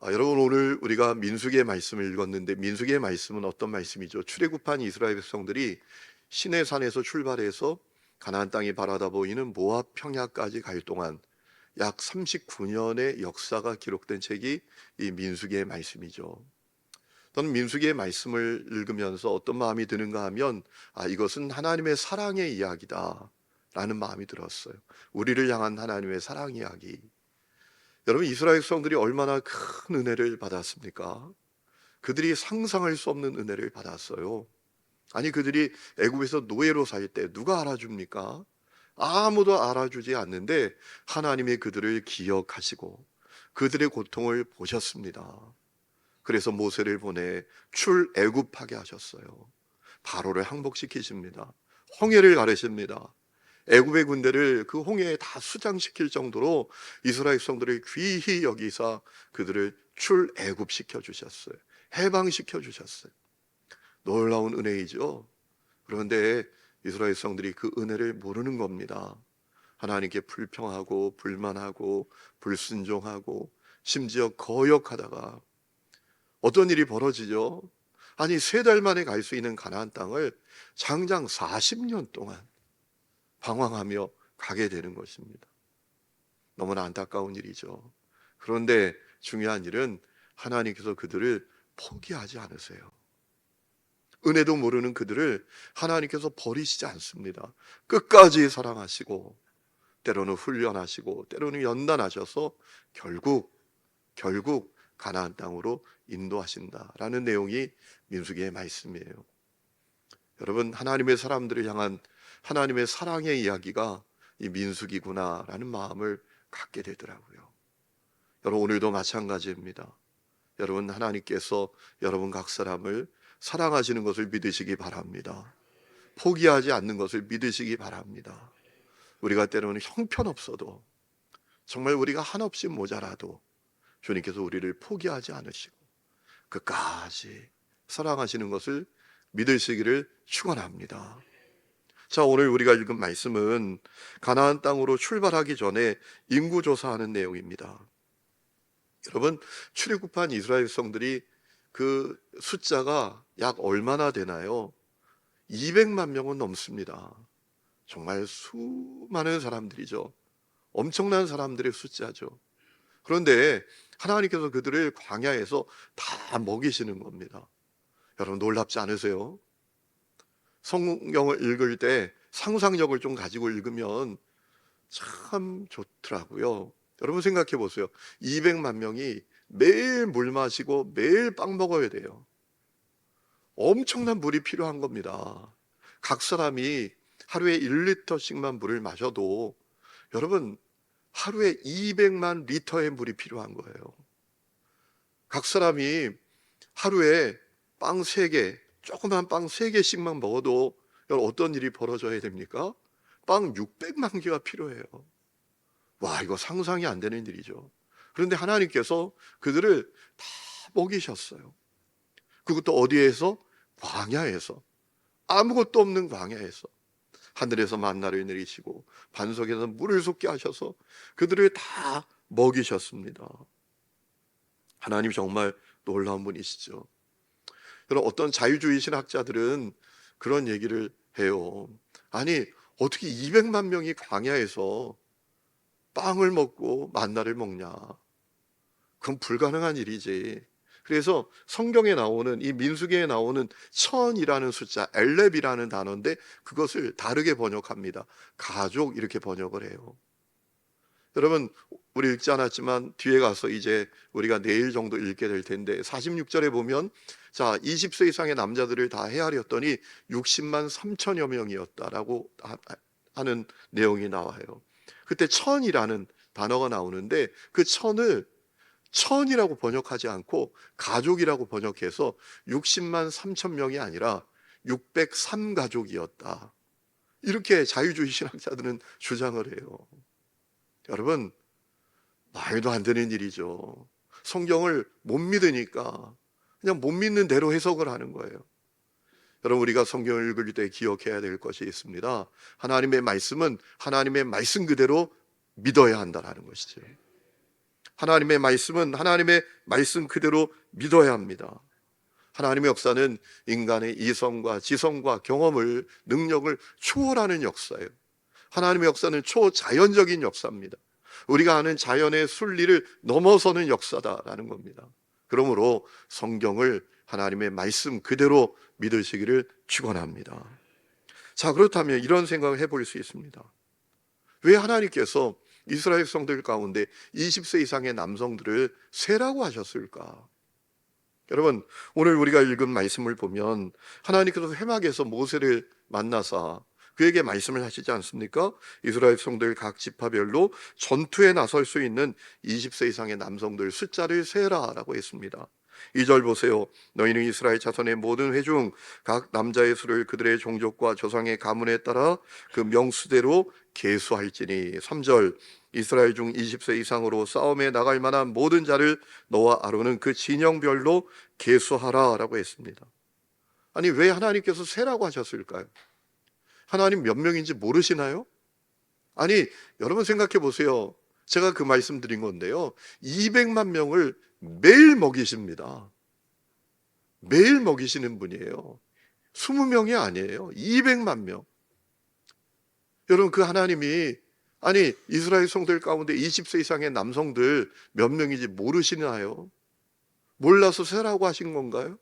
여러분, 오늘 우리가 민수기의 말씀을 읽었는데, 민수기의 말씀은 어떤 말씀이죠? 출애굽한 이스라엘 백성들이 시내산에서 출발해서 가나안 땅이 바라다 보이는 모압 평야까지 갈 동안 약 39년의 역사가 기록된 책이 이 민수기의 말씀이죠. 저는 민수기의 말씀을 읽으면서 어떤 마음이 드는가 하면, 이것은 하나님의 사랑의 이야기다 라는 마음이 들었어요. 우리를 향한 하나님의 사랑 이야기. 여러분, 이스라엘 백성들이 얼마나 큰 은혜를 받았습니까? 그들이 상상할 수 없는 은혜를 받았어요. 아니, 그들이 애굽에서 노예로 살 때 누가 알아줍니까? 아무도 알아주지 않는데 하나님이 그들을 기억하시고 그들의 고통을 보셨습니다. 그래서 모세를 보내 출애굽하게 하셨어요. 바로를 항복시키십니다. 홍해를 가르십니다. 애굽의 군대를 그 홍해에 다 수장시킬 정도로 이스라엘 백성들을 귀히 여기사 그들을 출애굽시켜 주셨어요. 해방시켜 주셨어요. 놀라운 은혜이죠. 그런데 이스라엘 백성들이 그 은혜를 모르는 겁니다. 하나님께 불평하고 불만하고 불순종하고 심지어 거역하다가 어떤 일이 벌어지죠? 아니, 3달 만에 갈 수 있는 가나안 땅을 장장 40년 동안 방황하며 가게 되는 것입니다. 너무나 안타까운 일이죠. 그런데 중요한 일은 하나님께서 그들을 포기하지 않으세요. 은혜도 모르는 그들을 하나님께서 버리시지 않습니다. 끝까지 사랑하시고 때로는 훈련하시고 때로는 연단하셔서 결국 가나안 땅으로 인도하신다라는 내용이 민수기의 말씀이에요. 여러분, 하나님의 사람들을 향한 하나님의 사랑의 이야기가 이 민수기구나라는 마음을 갖게 되더라고요. 여러분, 오늘도 마찬가지입니다. 여러분, 하나님께서 여러분 각 사람을 사랑하시는 것을 믿으시기 바랍니다. 포기하지 않는 것을 믿으시기 바랍니다. 우리가 때로는 형편없어도, 정말 우리가 한없이 모자라도 주님께서 우리를 포기하지 않으시고 끝까지 사랑하시는 것을 믿으시기를 축원합니다. 자, 오늘 우리가 읽은 말씀은 가나안 땅으로 출발하기 전에 인구조사하는 내용입니다. 여러분, 출애굽한 이스라엘 백성들이 그 숫자가 약 얼마나 되나요? 200만 명은 넘습니다. 정말 수많은 사람들이죠. 엄청난 사람들의 숫자죠. 그런데 하나님께서 그들을 광야에서 다 먹이시는 겁니다. 여러분, 놀랍지 않으세요? 성경을 읽을 때 상상력을 좀 가지고 읽으면 참 좋더라고요. 여러분, 생각해 보세요. 200만 명이 매일 물 마시고 매일 빵 먹어야 돼요. 엄청난 물이 필요한 겁니다. 각 사람이 하루에 1리터씩만 물을 마셔도 여러분, 하루에 200만 리터의 물이 필요한 거예요. 각 사람이 하루에 빵 3개, 조그만 빵 3개씩만 먹어도 여러분, 어떤 일이 벌어져야 됩니까? 빵 600만 개가 필요해요. 와, 이거 상상이 안 되는 일이죠. 그런데 하나님께서 그들을 다 먹이셨어요. 그것도 어디에서? 광야에서. 아무것도 없는 광야에서. 하늘에서 만나를 내리시고 반석에서 물을 솟게 하셔서 그들을 다 먹이셨습니다. 하나님 정말 놀라운 분이시죠. 여러분, 어떤 자유주의 신학자들은 그런 얘기를 해요. 아니, 어떻게 200만 명이 광야에서 빵을 먹고 만나를 먹냐? 그건 불가능한 일이지. 그래서 성경에 나오는 이 민수기에 나오는 천이라는 숫자, 엘렙이라는 단어인데 그것을 다르게 번역합니다. 가족 이렇게 번역을 해요. 여러분, 우리 읽지 않았지만 뒤에 가서 이제 우리가 내일 정도 읽게 될 텐데 46절에 보면, 자, 20세 이상의 남자들을 다 헤아렸더니 60만 3천여 명이었다라고 하는 내용이 나와요. 그때 천이라는 단어가 나오는데 그 천을 천이라고 번역하지 않고 가족이라고 번역해서 60만 3천 명이 아니라 603가족이었다. 이렇게 자유주의 신학자들은 주장을 해요. 여러분, 말도 안 되는 일이죠. 성경을 못 믿으니까 그냥 못 믿는 대로 해석을 하는 거예요. 여러분, 우리가 성경을 읽을 때 기억해야 될 것이 있습니다. 하나님의 말씀은 하나님의 말씀 그대로 믿어야 한다는 것이죠. 하나님의 말씀은 하나님의 말씀 그대로 믿어야 합니다. 하나님의 역사는 인간의 이성과 지성과 경험을, 능력을 초월하는 역사예요. 하나님의 역사는 초자연적인 역사입니다. 우리가 아는 자연의 순리를 넘어서는 역사다라는 겁니다. 그러므로 성경을 하나님의 말씀 그대로 믿으시기를 축원합니다. 자, 그렇다면 이런 생각을 해볼 수 있습니다. 왜 하나님께서 이스라엘 백성들 가운데 20세 이상의 남성들을 세라고 하셨을까? 여러분, 오늘 우리가 읽은 말씀을 보면 하나님께서 회막에서 모세를 만나사 그에게 말씀을 하시지 않습니까? 이스라엘 백성들 각 지파별로 전투에 나설 수 있는 20세 이상의 남성들 숫자를 세라라고 했습니다. 2절 보세요. 너희는 이스라엘 자손의 모든 회중 각 남자의 수를 그들의 종족과 조상의 가문에 따라 그 명수대로 계수할지니. 3절 이스라엘 중 20세 이상으로 싸움에 나갈 만한 모든 자를 너와 아론은 그 진영별로 계수하라라고 했습니다. 아니, 왜 하나님께서 세라고 하셨을까요? 하나님 몇 명인지 모르시나요? 아니, 여러분 생각해 보세요. 제가 그 말씀 드린 건데요, 200만 명을 매일 먹이십니다. 매일 먹이시는 분이에요. 20명이 아니에요. 200만 명. 여러분, 그 하나님이 아니 이스라엘 성들 가운데 20세 이상의 남성들 몇 명인지 모르시나요? 몰라서 세라고 하신 건가요?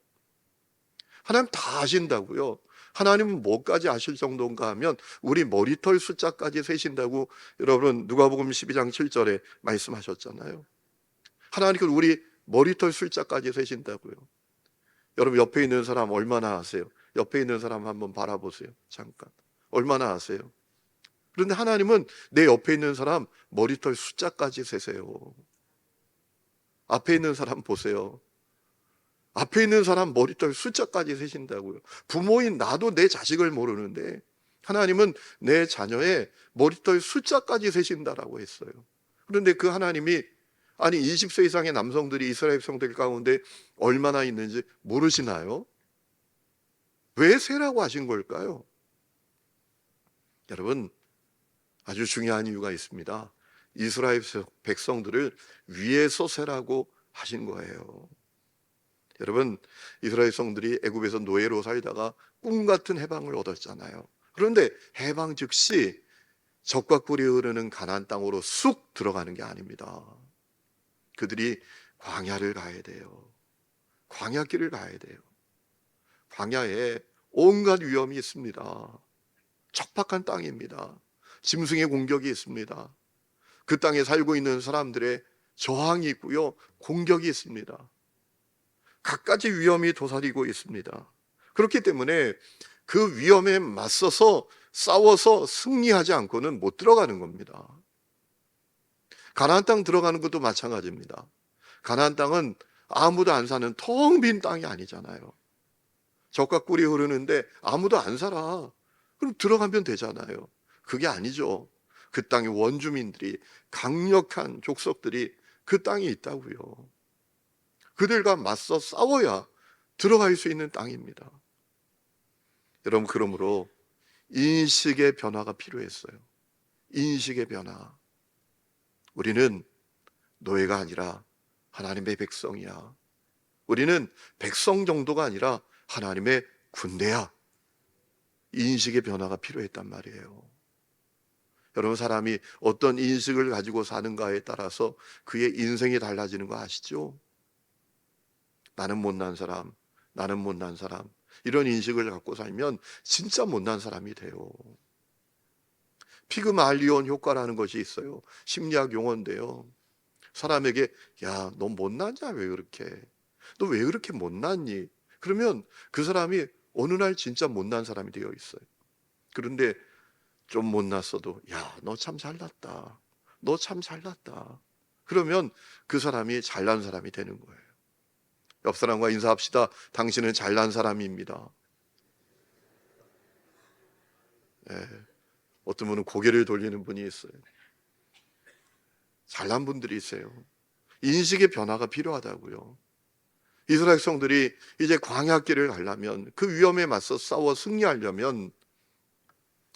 하나님 다 아신다고요. 하나님은 뭐까지 아실 정도인가 하면 우리 머리털 숫자까지 세신다고 여러분 누가복음 12장 7절에 말씀하셨잖아요. 하나님께서 우리 머리털 숫자까지 세신다고요. 여러분 옆에 있는 사람 얼마나 아세요? 옆에 있는 사람 한번 바라보세요. 잠깐. 얼마나 아세요? 그런데 하나님은 내 옆에 있는 사람 머리털 숫자까지 세세요. 앞에 있는 사람 보세요. 앞에 있는 사람 머리털 숫자까지 세신다고요. 부모인 나도 내 자식을 모르는데 하나님은 내 자녀의 머리털 숫자까지 세신다라고 했어요. 그런데 그 하나님이 아니 20세 이상의 남성들이 이스라엘 백성들 가운데 얼마나 있는지 모르시나요? 왜 세라고 하신 걸까요? 여러분, 아주 중요한 이유가 있습니다. 이스라엘 백성들을 위에서 세라고 하신 거예요. 여러분, 이스라엘 백성들이 애굽에서 노예로 살다가 꿈같은 해방을 얻었잖아요. 그런데 해방 즉시 적과 꿀이 흐르는 가나안 땅으로 쑥 들어가는 게 아닙니다. 그들이 광야를 가야 돼요. 광야길을 가야 돼요. 광야에 온갖 위험이 있습니다. 척박한 땅입니다. 짐승의 공격이 있습니다. 그 땅에 살고 있는 사람들의 저항이 있고요, 공격이 있습니다. 갖가지 위험이 도사리고 있습니다. 그렇기 때문에 그 위험에 맞서서 싸워서 승리하지 않고는 못 들어가는 겁니다. 가나안 땅 들어가는 것도 마찬가지입니다. 가나안 땅은 아무도 안 사는 텅 빈 땅이 아니잖아요. 젖과 꿀이 흐르는데 아무도 안 살아. 그럼 들어가면 되잖아요. 그게 아니죠. 그 땅의 원주민들이, 강력한 족속들이 그 땅에 있다고요. 그들과 맞서 싸워야 들어갈 수 있는 땅입니다. 여러분, 그러므로 인식의 변화가 필요했어요. 인식의 변화. 우리는 노예가 아니라 하나님의 백성이야. 우리는 백성 정도가 아니라 하나님의 군대야. 인식의 변화가 필요했단 말이에요. 여러분, 사람이 어떤 인식을 가지고 사는가에 따라서 그의 인생이 달라지는 거 아시죠? 나는 못난 사람, 나는 못난 사람, 이런 인식을 갖고 살면 진짜 못난 사람이 돼요. 피그말리온 효과라는 것이 있어요. 심리학 용어인데요. 사람에게 야, 너 못났냐? 왜 그렇게? 너 왜 그렇게 못났니? 그러면 그 사람이 어느 날 진짜 못난 사람이 되어 있어요. 그런데 좀 못났어도 야, 너 참 잘났다. 너 참 잘났다. 그러면 그 사람이 잘난 사람이 되는 거예요. 옆 사람과 인사합시다. 당신은 잘난 사람입니다. 네. 어떤 분은 고개를 돌리는 분이 있어요. 잘난 분들이 있어요. 인식의 변화가 필요하다고요. 이스라엘 백성들이 이제 광야길을 가려면, 그 위험에 맞서 싸워 승리하려면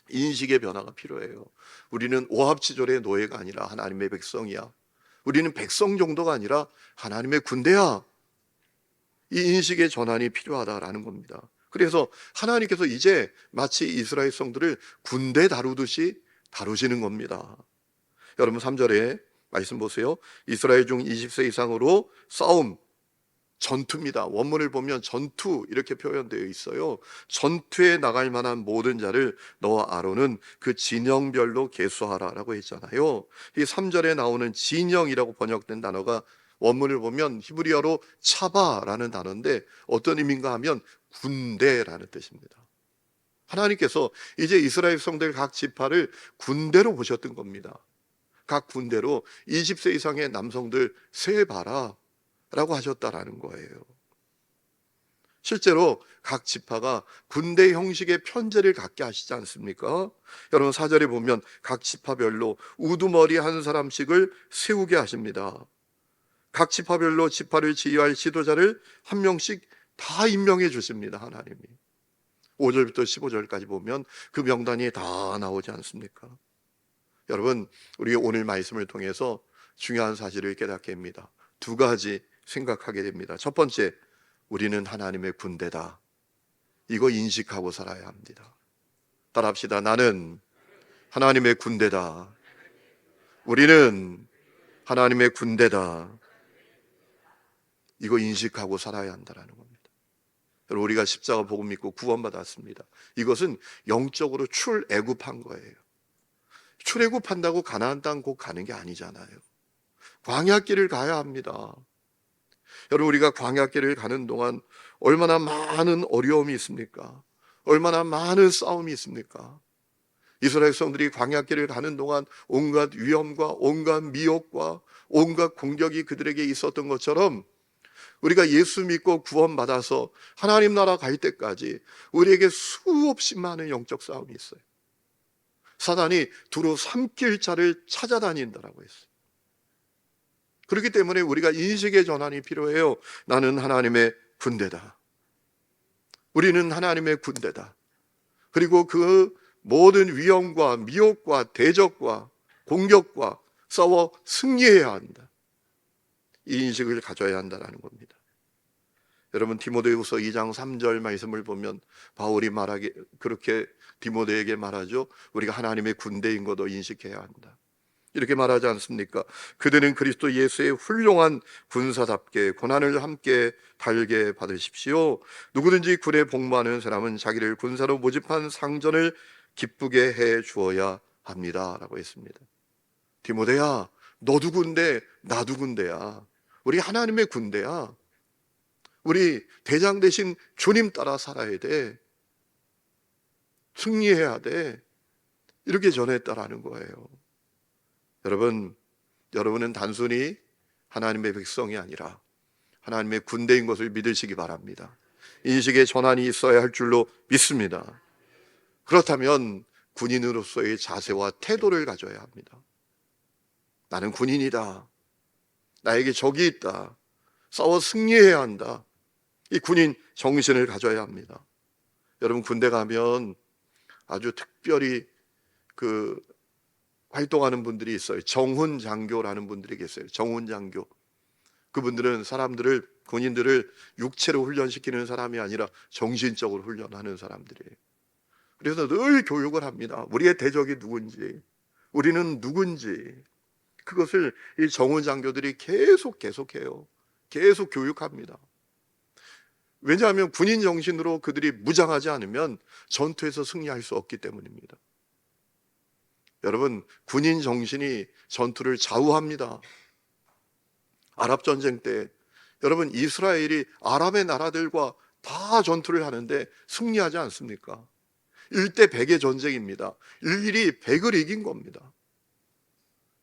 인식의 변화가 필요해요. 우리는 오합지졸의 노예가 아니라 하나님의 백성이야. 우리는 백성 정도가 아니라 하나님의 군대야. 이 인식의 전환이 필요하다라는 겁니다. 그래서 하나님께서 이제 마치 이스라엘 성들을 군대 다루듯이 다루시는 겁니다. 여러분 3절에 말씀 보세요. 이스라엘 중 20세 이상으로 싸움, 전투입니다. 원문을 보면 전투 이렇게 표현되어 있어요. 전투에 나갈 만한 모든 자를 너와 아론은 그 진영별로 계수하라라고 했잖아요. 이 3절에 나오는 진영이라고 번역된 단어가 원문을 보면 히브리어로 차바라는 단어인데 어떤 의미인가 하면 군대라는 뜻입니다. 하나님께서 이제 이스라엘 성들 각 지파를 군대로 보셨던 겁니다. 각 군대로 20세 이상의 남성들 세봐라 라고 하셨다라는 거예요. 실제로 각 지파가 군대 형식의 편제를 갖게 하시지 않습니까? 여러분 4절에 보면 각 지파별로 우두머리 한 사람씩을 세우게 하십니다. 각 지파별로 지파를 지휘할 지도자를 한 명씩 다 임명해 주십니다. 하나님이 5절부터 15절까지 보면 그 명단이 다 나오지 않습니까? 여러분 우리 오늘 말씀을 통해서 중요한 사실을 깨닫게 됩니다. 두 가지 생각하게 됩니다. 첫 번째, 우리는 하나님의 군대다. 이거 인식하고 살아야 합니다. 따라합시다. 나는 하나님의 군대다. 우리는 하나님의 군대다. 이거 인식하고 살아야 한다는 겁니다. 여러분 우리가 십자가 복음 믿고 구원받았습니다. 이것은 영적으로 출애굽한 거예요. 출애굽한다고 가나안 땅 곧 가는 게 아니잖아요. 광야길을 가야 합니다. 여러분 우리가 광야길을 가는 동안 얼마나 많은 어려움이 있습니까? 얼마나 많은 싸움이 있습니까? 이스라엘 성들이 광야길을 가는 동안 온갖 위험과 온갖 미혹과 온갖 공격이 그들에게 있었던 것처럼 우리가 예수 믿고 구원받아서 하나님 나라 갈 때까지 우리에게 수없이 많은 영적 싸움이 있어요. 사단이 두루 삼킬 자를 찾아다닌다라고 했어요. 그렇기 때문에 우리가 인식의 전환이 필요해요. 나는 하나님의 군대다. 우리는 하나님의 군대다. 그리고 그 모든 위험과 미혹과 대적과 공격과 싸워 승리해야 한다. 이 인식을 가져야 한다는 겁니다. 여러분 디모데후서 2장 3절 말씀을 보면 바울이 말하기 그렇게 디모데에게 말하죠. 우리가 하나님의 군대인 것도 인식해야 한다. 이렇게 말하지 않습니까? 그들은 그리스도 예수의 훌륭한 군사답게 고난을 함께 달게 받으십시오. 누구든지 군에 복무하는 사람은 자기를 군사로 모집한 상전을 기쁘게 해 주어야 합니다 라고 했습니다. 디모데야, 너도 군대, 나도 군대야. 우리 하나님의 군대야. 우리 대장 대신 주님 따라 살아야 돼. 승리해야 돼. 이렇게 전했다라는 거예요. 여러분은 단순히 하나님의 백성이 아니라 하나님의 군대인 것을 믿으시기 바랍니다. 인식의 전환이 있어야 할 줄로 믿습니다. 그렇다면 군인으로서의 자세와 태도를 가져야 합니다. 나는 군인이다. 나에게 적이 있다. 싸워 승리해야 한다. 이 군인 정신을 가져야 합니다. 여러분 군대 가면 아주 특별히 활동하는 분들이 있어요. 정훈 장교라는 분들이 계세요. 정훈 장교. 그분들은 군인들을 육체로 훈련시키는 사람이 아니라 정신적으로 훈련하는 사람들이에요. 그래서 늘 교육을 합니다. 우리의 대적이 누군지, 우리는 누군지, 그것을 이 정훈 장교들이 계속해요. 계속 교육합니다. 왜냐하면 군인 정신으로 그들이 무장하지 않으면 전투에서 승리할 수 없기 때문입니다. 여러분, 군인 정신이 전투를 좌우합니다. 아랍 전쟁 때 여러분 이스라엘이 아랍의 나라들과 다 전투를 하는데 승리하지 않습니까? 1대 100의 전쟁입니다. 일일이 100을 이긴 겁니다.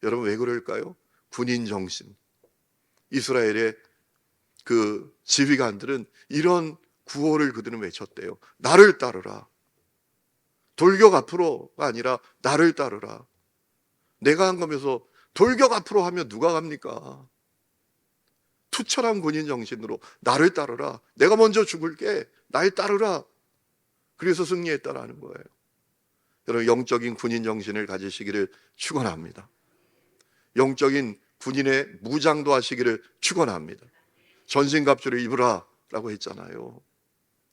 여러분 왜 그럴까요? 군인 정신. 이스라엘의 그 지휘관들은 이런 구호를 그들은 외쳤대요. 나를 따르라. 돌격 앞으로가 아니라 나를 따르라. 내가 한 거면서 돌격 앞으로 하면 누가 갑니까? 투철한 군인 정신으로 나를 따르라. 내가 먼저 죽을게. 날 따르라. 그래서 승리했다라는 거예요. 여러분 영적인 군인 정신을 가지시기를 축원합니다. 영적인 군인의 무장도 하시기를 축원합니다. 전신갑주를 입으라 라고 했잖아요.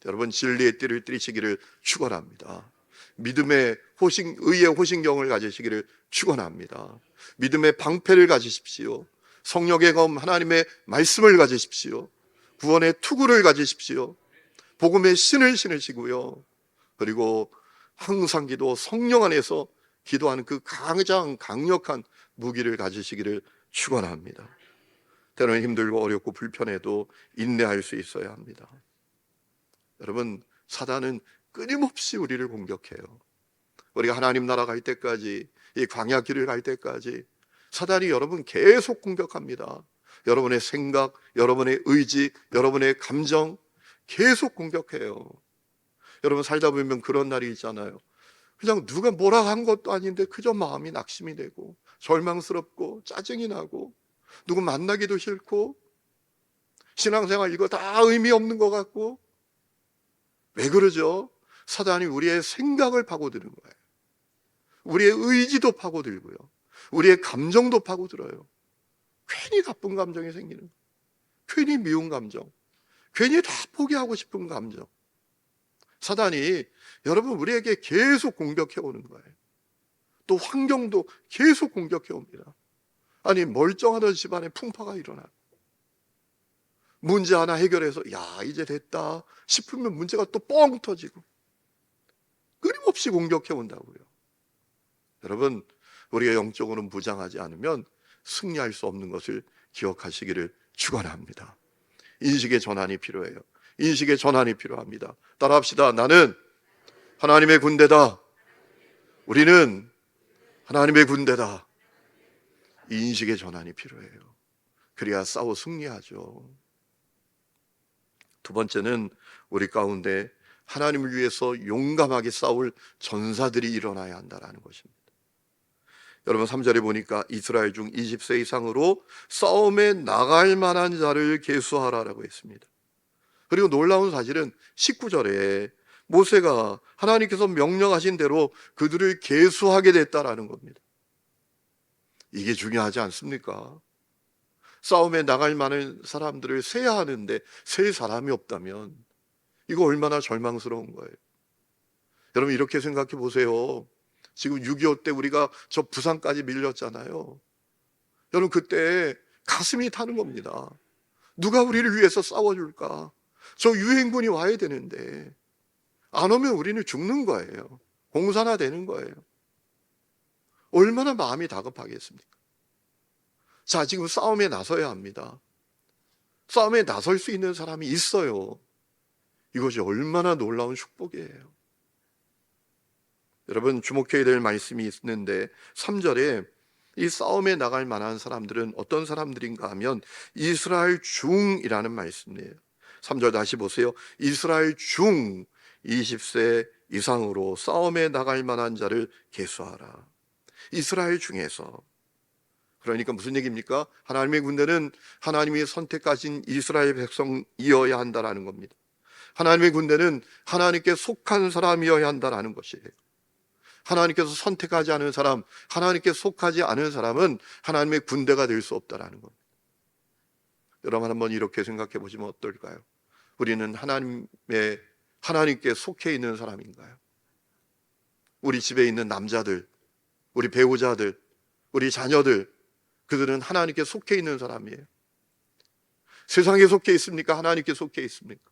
여러분, 진리의 띠를 띠시기를 축원합니다. 믿음의 의의 호신경을 가지시기를 축원합니다. 믿음의 방패를 가지십시오. 성령의 검 하나님의 말씀을 가지십시오. 구원의 투구를 가지십시오. 복음의 신을 신으시고요. 그리고 항상 기도, 성령 안에서 기도하는 그 가장 강력한 무기를 가지시기를 축원합니다. 때로는 힘들고 어렵고 불편해도 인내할 수 있어야 합니다. 여러분, 사단은 끊임없이 우리를 공격해요. 우리가 하나님 나라 갈 때까지, 이 광야 길을 갈 때까지 사단이 여러분 계속 공격합니다. 여러분의 생각, 여러분의 의지, 여러분의 감정 계속 공격해요. 여러분, 살다 보면 그런 날이 있잖아요. 그냥 누가 뭐라 한 것도 아닌데 그저 마음이 낙심이 되고 절망스럽고 짜증이 나고 누구 만나기도 싫고 신앙생활 이거 다 의미 없는 것 같고. 왜 그러죠? 사단이 우리의 생각을 파고드는 거예요. 우리의 의지도 파고들고요. 우리의 감정도 파고들어요. 괜히 나쁜 감정이 생기는 거예요. 괜히 미운 감정, 괜히 다 포기하고 싶은 감정. 사단이 여러분 우리에게 계속 공격해 오는 거예요. 또 환경도 계속 공격해 옵니다. 아니, 멀쩡하던 집안에 풍파가 일어나요. 문제 하나 해결해서 야 이제 됐다 싶으면 문제가 또 뻥 터지고 끊임없이 공격해 온다고요. 여러분, 우리가 영적으로 무장하지 않으면 승리할 수 없는 것을 기억하시기를 축원합니다. 인식의 전환이 필요해요. 인식의 전환이 필요합니다. 따라합시다. 나는 하나님의 군대다. 우리는 하나님의 군대다. 이 인식의 전환이 필요해요. 그래야 싸워 승리하죠. 두 번째는 우리 가운데 하나님을 위해서 용감하게 싸울 전사들이 일어나야 한다는 것입니다. 여러분, 3절에 보니까 이스라엘 중 20세 이상으로 싸움에 나갈 만한 자를 계수하라라고 했습니다. 그리고 놀라운 사실은 19절에 모세가 하나님께서 명령하신 대로 그들을 계수하게 됐다라는 겁니다. 이게 중요하지 않습니까? 싸움에 나갈 만한 사람들을 세야 하는데 셀 사람이 없다면 이거 얼마나 절망스러운 거예요. 여러분, 이렇게 생각해 보세요. 지금 6.25 때 우리가 저 부산까지 밀렸잖아요. 여러분, 그때 가슴이 타는 겁니다. 누가 우리를 위해서 싸워줄까? 저 유행군이 와야 되는데 안 오면 우리는 죽는 거예요. 공산화 되는 거예요. 얼마나 마음이 다급하겠습니까? 자, 지금 싸움에 나서야 합니다. 싸움에 나설 수 있는 사람이 있어요. 이것이 얼마나 놀라운 축복이에요. 여러분, 주목해야 될 말씀이 있는데 3절에 이 싸움에 나갈 만한 사람들은 어떤 사람들인가 하면 이스라엘 중이라는 말씀이에요. 3절 다시 보세요. 이스라엘 중 20세 이상으로 싸움에 나갈 만한 자를 계수하라. 이스라엘 중에서. 그러니까 무슨 얘기입니까? 하나님의 군대는 하나님이 선택하신 이스라엘 백성이어야 한다는 겁니다. 하나님의 군대는 하나님께 속한 사람이어야 한다는 것이에요. 하나님께서 선택하지 않은 사람, 하나님께 속하지 않은 사람은 하나님의 군대가 될 수 없다는 겁니다. 여러분, 한번 이렇게 생각해 보시면 어떨까요? 우리는 하나님께 속해 있는 사람인가요? 우리 집에 있는 남자들, 우리 배우자들, 우리 자녀들, 그들은 하나님께 속해 있는 사람이에요. 세상에 속해 있습니까? 하나님께 속해 있습니까?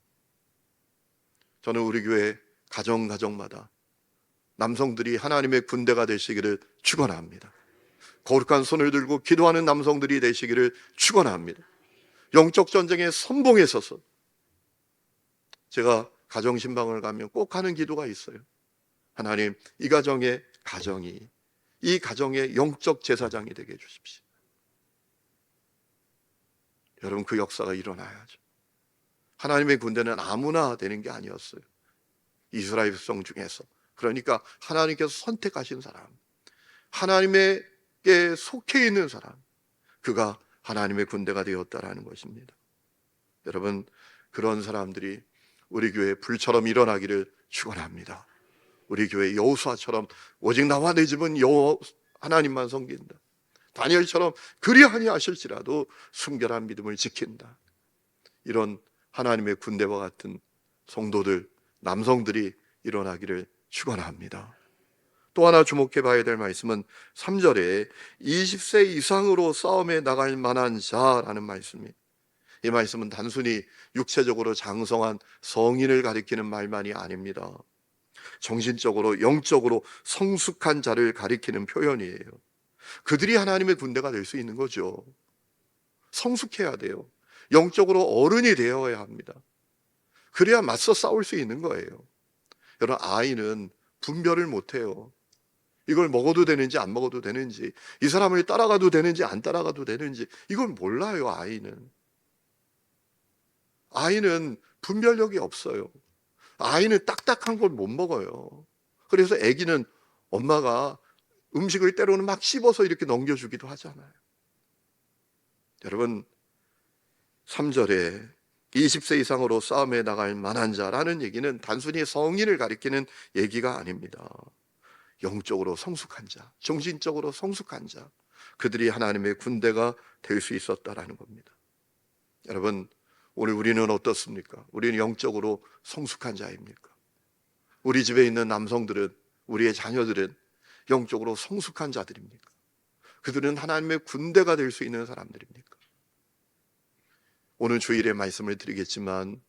저는 우리 교회 가정마다 남성들이 하나님의 군대가 되시기를 축원합니다. 거룩한 손을 들고 기도하는 남성들이 되시기를 축원합니다. 영적 전쟁의 선봉에 서서 제가 가정신방을 가면 꼭 하는 기도가 있어요. 하나님, 이 가정이 이 가정의 영적 제사장이 되게 해주십시오. 여러분, 그 역사가 일어나야죠. 하나님의 군대는 아무나 되는 게 아니었어요. 이스라엘 백성 중에서, 그러니까 하나님께서 선택하신 사람, 하나님에게 속해 있는 사람, 그가 하나님의 군대가 되었다라는 것입니다. 여러분, 그런 사람들이 우리 교회에 불처럼 일어나기를 축원합니다. 우리 교회 여호수아처럼 오직 나와 내 집은 하나님만 섬긴다. 다니엘처럼 그리하니 하실지라도 순결한 믿음을 지킨다. 이런 하나님의 군대와 같은 성도들, 남성들이 일어나기를 축원합니다. 또 하나 주목해 봐야 될 말씀은 3절에 20세 이상으로 싸움에 나갈 만한 자라는 말씀이, 이 말씀은 단순히 육체적으로 장성한 성인을 가리키는 말만이 아닙니다. 정신적으로 영적으로 성숙한 자를 가리키는 표현이에요. 그들이 하나님의 군대가 될 수 있는 거죠. 성숙해야 돼요. 영적으로 어른이 되어야 합니다. 그래야 맞서 싸울 수 있는 거예요. 여러분, 아이는 분별을 못해요. 이걸 먹어도 되는지 안 먹어도 되는지, 이 사람을 따라가도 되는지 안 따라가도 되는지 이걸 몰라요. 아이는 분별력이 없어요. 아이는 딱딱한 걸 못 먹어요. 그래서 아기는 엄마가 음식을 때로는 막 씹어서 이렇게 넘겨주기도 하잖아요. 여러분, 3절에 20세 이상으로 싸움에 나갈 만한 자라는 얘기는 단순히 성인을 가리키는 얘기가 아닙니다. 영적으로 성숙한 자, 정신적으로 성숙한 자, 그들이 하나님의 군대가 될 수 있었다라는 겁니다. 여러분, 오늘 우리는 어떻습니까? 우리는 영적으로 성숙한 자입니까? 우리 집에 있는 남성들은, 우리의 자녀들은 영적으로 성숙한 자들입니까? 그들은 하나님의 군대가 될 수 있는 사람들입니까? 오늘 주일에 말씀을 드리겠지만,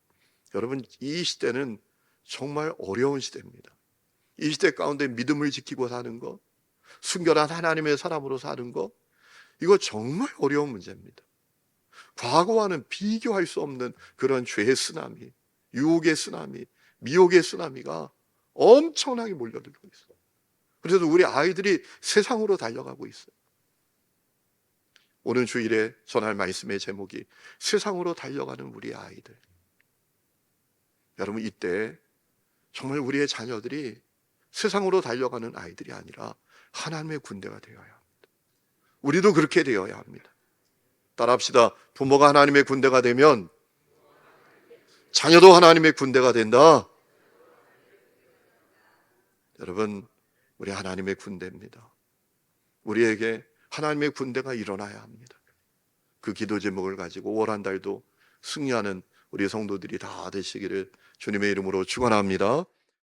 여러분, 이 시대는 정말 어려운 시대입니다. 이 시대 가운데 믿음을 지키고 사는 것, 순결한 하나님의 사람으로 사는 것, 이거 정말 어려운 문제입니다. 과거와는 비교할 수 없는 그런 죄의 쓰나미, 유혹의 쓰나미, 미혹의 쓰나미가 엄청나게 몰려들고 있어요. 그래서 우리 아이들이 세상으로 달려가고 있어요. 오늘 주일에 전할 말씀의 제목이 세상으로 달려가는 우리 아이들. 여러분, 이때 정말 우리의 자녀들이 세상으로 달려가는 아이들이 아니라 하나님의 군대가 되어야 합니다. 우리도 그렇게 되어야 합니다. 따라합시다. 부모가 하나님의 군대가 되면 자녀도 하나님의 군대가 된다. 여러분, 우리 하나님의 군대입니다. 우리에게 하나님의 군대가 일어나야 합니다. 그 기도 제목을 가지고 5월 한 달도 승리하는 우리 성도들이 다 되시기를 주님의 이름으로 축원합니다.